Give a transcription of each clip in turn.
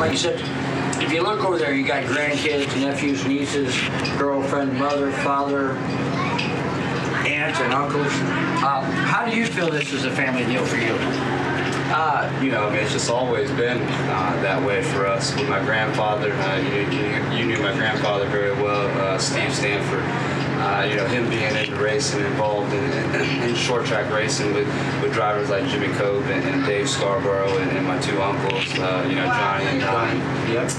like I said, if you look over there, you got grandkids, nephews, nieces, girlfriend, mother, father, aunts, and uncles. How do you feel this is a family deal for you? It's just always been that way for us. With my grandfather, you knew my grandfather very well, Steve Stanford. Him being into racing, involved in short track racing with drivers like Jimmy Cope and Dave Scarborough and my two uncles, Johnny and Don. Yep.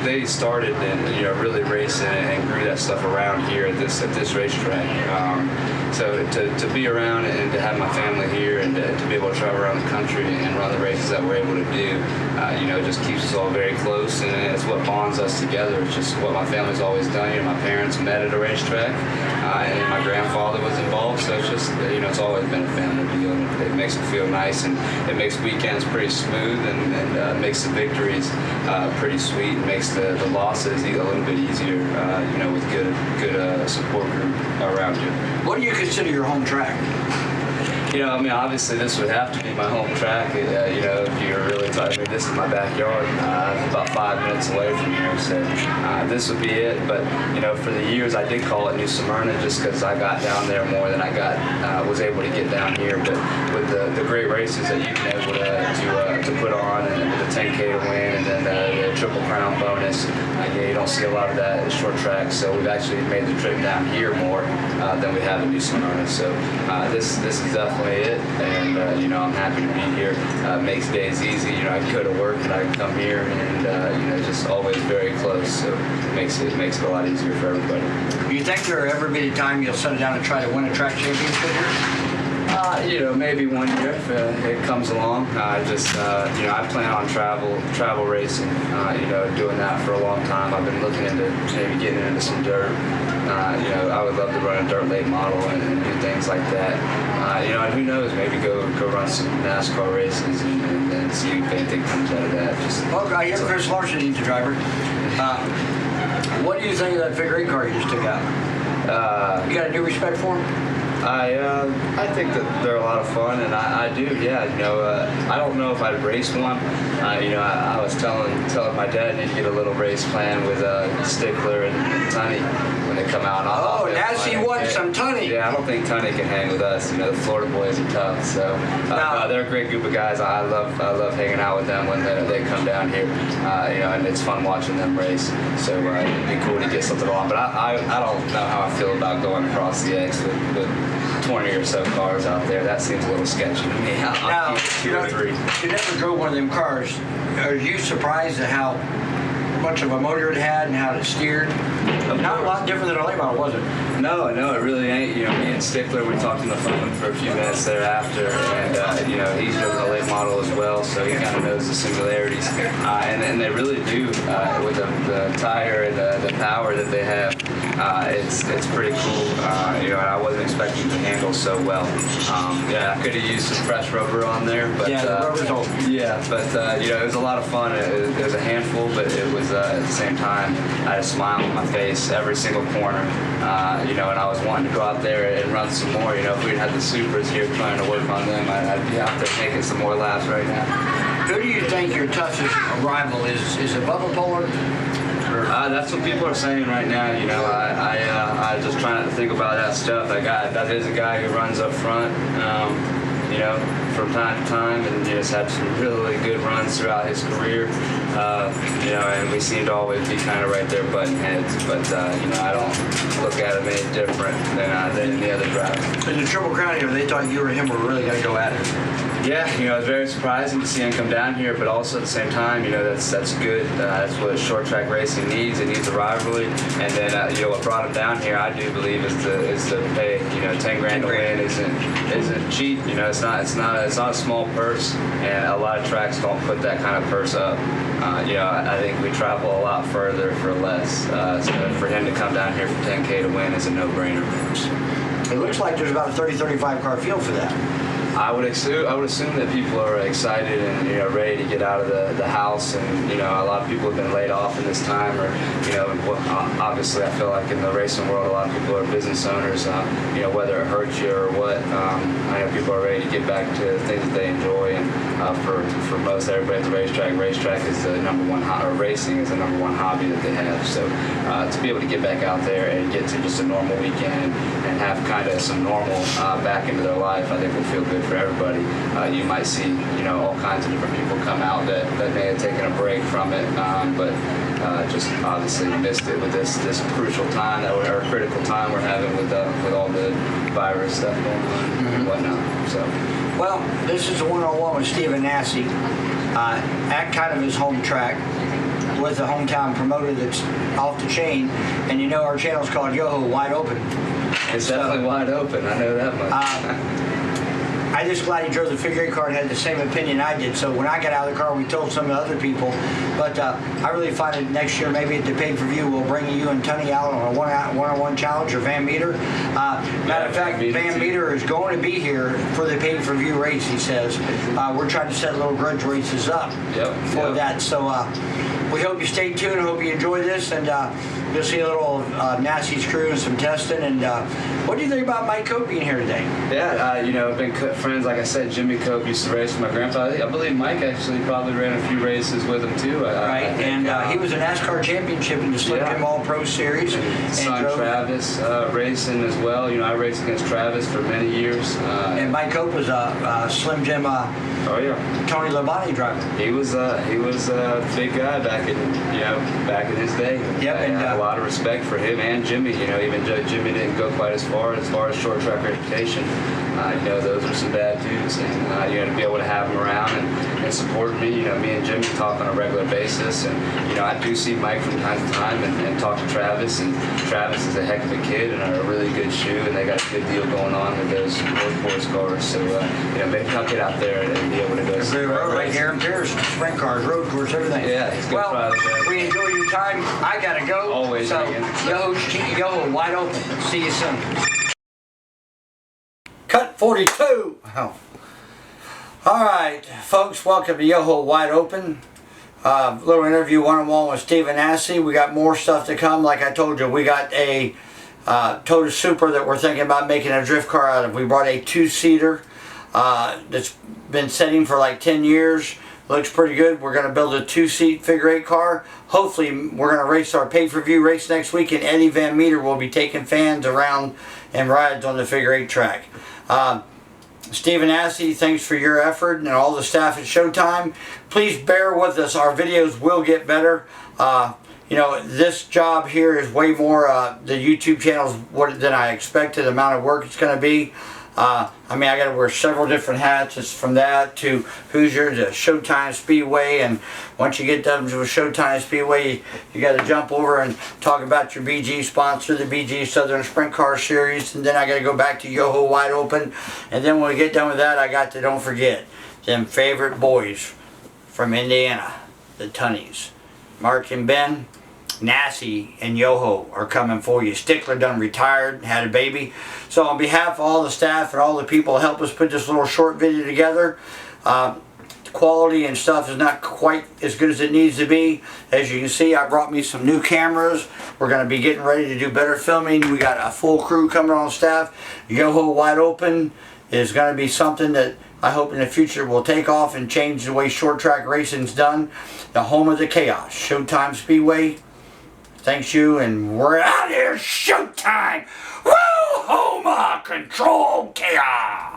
They started and really racing and grew that stuff around here at this racetrack. So to be around and to have my family here and to be able to travel around the country and run the races that we're able to do, it just keeps us all very close, and it's what bonds us together. It's just what my family's always done. My parents met at a racetrack, and then my grandfather was involved, so it's just, it's always been a family deal. It makes it feel nice, and it makes weekends pretty smooth, and makes the victories pretty sweet, and makes the losses a little bit easier, with good support group around you. What do you consider your home track? Obviously this would have to be my home track. If you're really talking, this is my backyard. About 5 minutes away from here, so this would be it. But for the years I did call it New Smyrna just because I got down there more than I was able to get down here. But with the great races that you've been able to put on, and with the 10K to win, and then the Triple Crown bonus, you don't see a lot of that at short track. So we've actually made the trip down here more than we have in New Smyrna. So this is definitely it, and I'm happy to be here. Makes days easy. I go to work and I can come here, and just always very close. So makes it a lot easier for everybody. Do you think there will ever be a time you'll settle down and try to win a track championship here? Maybe one year if it comes along. I plan on travel racing. Doing that for a long time. I've been looking into maybe getting into some dirt. I would love to run a dirt late model and do things like that. And who knows? Maybe go run some NASCAR races and see if anything comes out of that. I hear Chris Larson needs a driver. What do you think of that figure 8 car you just took out? You got a new respect for him? I think that they're a lot of fun, and I do, yeah. I don't know if I'd race one. I was telling my dad I need to get a little race plan with Stickler and Tunney when they come out. Nasse wants some Tunney. Yeah, I don't think Tunney can hang with us. The Florida boys are tough, so they're a great group of guys. I love hanging out with them when they come down here. And it's fun watching them race. So it'd be cool to get something on. But I don't know how I feel about going across the X with 20 or so cars out there. That seems a little sketchy to me. Now, 2 or 3. You never drove one of them cars. Are you surprised at how much of a motor it had and how it steered? Not a lot different than a late model, was it? No, it really ain't. Me and Stickler, we talked on the phone for a few minutes thereafter, and he's driven a late model as well, so he kind of knows the similarities. And they really do, with the tire and the power that they have. It's pretty cool. And I wasn't expecting to handle so well. I could have used some fresh rubber on there, but the rubber's old. Yeah, but it was a lot of fun. It was a handful, but it was at the same time I had a smile on my face every single corner. And I was wanting to go out there and run some more. If we'd had the Supras here trying to work on them, I'd be out there making some more laps right now. Who do you think your toughest rival is? Is it Bubba Pollard? That's what people are saying right now. I just try not to think about that stuff. That is a guy who runs up front. From time to time, and just had some really good runs throughout his career. And we seem to always be kind of right there butting heads. But I don't look at him any different than any other driver. In the Triple Crown here, they thought you or him were really going to go at it. Yeah, it was very surprising to see him come down here, but also at the same time, that's good. That's what short track racing needs. It needs a rivalry, and then what brought him down here, I do believe, is the pay. 10 grand to win isn't cheap. It's not a small purse, and a lot of tracks don't put that kind of purse up. I think we travel a lot further for less. So for him to come down here for 10K to win is a no-brainer. It looks like there's about a 30-35 car field for that. I would assume that people are excited and ready to get out of the house, and a lot of people have been laid off in this time, or obviously I feel like in the racing world a lot of people are business owners, whether it hurts you or what. know people are ready to get back to things that they enjoy, and for most everybody at the racetrack is the number one or racing is the number one hobby that they have. So to be able to get back out there and get to just a normal weekend and have kind of some normal back into their life, I think will feel good for everybody. You might see, you know, all kinds of different people come out that may have taken a break from it, but just obviously missed it with this crucial time or critical time we're having with all the virus stuff going on and whatnot. So, well, this is a one-on-one with Stephen Nasse at kind of his home track with a hometown promoter that's off the chain, and you know our channel's called Yoho Wide Open. It's definitely wide open. I know that much. I just glad he drove the figure eight car and had the same opinion I did. So when I got out of the car, we told some of the other people. But I really find that next year, maybe at the pay-per-view, we'll bring you and Tunney out on a one-on-one challenge, or Van Meter. Matter of fact, Van Meter is going to be here for the pay-per-view race, he says. We're trying to set little grudge races up for that. So we hope you stay tuned. I hope you enjoy this. And you'll see a little Nasse's crew and some testing. And what do you think about Mike Cope being here today? Yeah, you know, I've been friends. Like I said, Jimmy Cope used to race with my grandpa. I believe Mike actually probably ran a few races with him too. Right, and he was a NASCAR championship in the Slim Jim All Pro Series. And son Travis racing as well. You know, I raced against Travis for many years. And Mike Cope was a Slim Jim Tony Labonte driver. He was a big guy back in his day. Yep, and I had a lot of respect for him and Jimmy. You know, even though Jimmy didn't go quite as far as short track reputation. You know, those were some bad dudes, and you know, to be able to have them around and support me. You know, me and Jimmy talk on a regular basis, and you know, I do see Mike from time to time and talk to Travis. And Travis is a heck of a kid and a really good shoe, and they got a good deal going on with those workhorse cars. So you know, maybe I'll get out there and be able to go. Great road right here in Pierce, sprint cars, road course, everything. Yeah, it's good. Well, we enjoy your time. I gotta go. Always. So Yoho Wide Open. See you soon. Cut 42. Oh. All right, folks, welcome to Yoho Wide Open. Little interview one-on-one with Stephen Nasse. We got more stuff to come. Like I told you, we got a Toyota Supra that we're thinking about making a drift car out of. We brought a two-seater that's been sitting for like 10 years. Looks pretty good. We're going to build a two-seat figure eight car. Hopefully, we're going to race our pay-per-view race next week, and Eddie Van Meter will be taking fans around and rides on the figure eight track. Stephen Nasse, thanks for your effort, and all the staff at Showtime. Please bear with us. Our videos will get better. You know, this job here is way more, the YouTube channel is than I expected, the amount of work it's going to be. I mean, I got to wear several different hats. It's from that to Hoosier to Showtime Speedway, and once you get done with Showtime Speedway, you got to jump over and talk about your BG sponsor, the BG Southern Sprint Car Series, and then I got to go back to Yoho Wide Open, and then when we get done with that, I got to, don't forget, them favorite boys from Indiana, the Tunneys. Mark and Ben, Nasse and Yoho are coming for you. Stickler done retired, had a baby. So on behalf of all the staff and all the people who help us put this little short video together, quality and stuff is not quite as good as it needs to be. As you can see, I brought me some new cameras. We're going to be getting ready to do better filming. We got a full crew coming on staff. Yoho Wide Open is going to be something that I hope in the future will take off and change the way short track racing's done. The home of the chaos, Showtime Speedway. Thanks you, and we're out here. Showtime! Woo! Home of control chaos!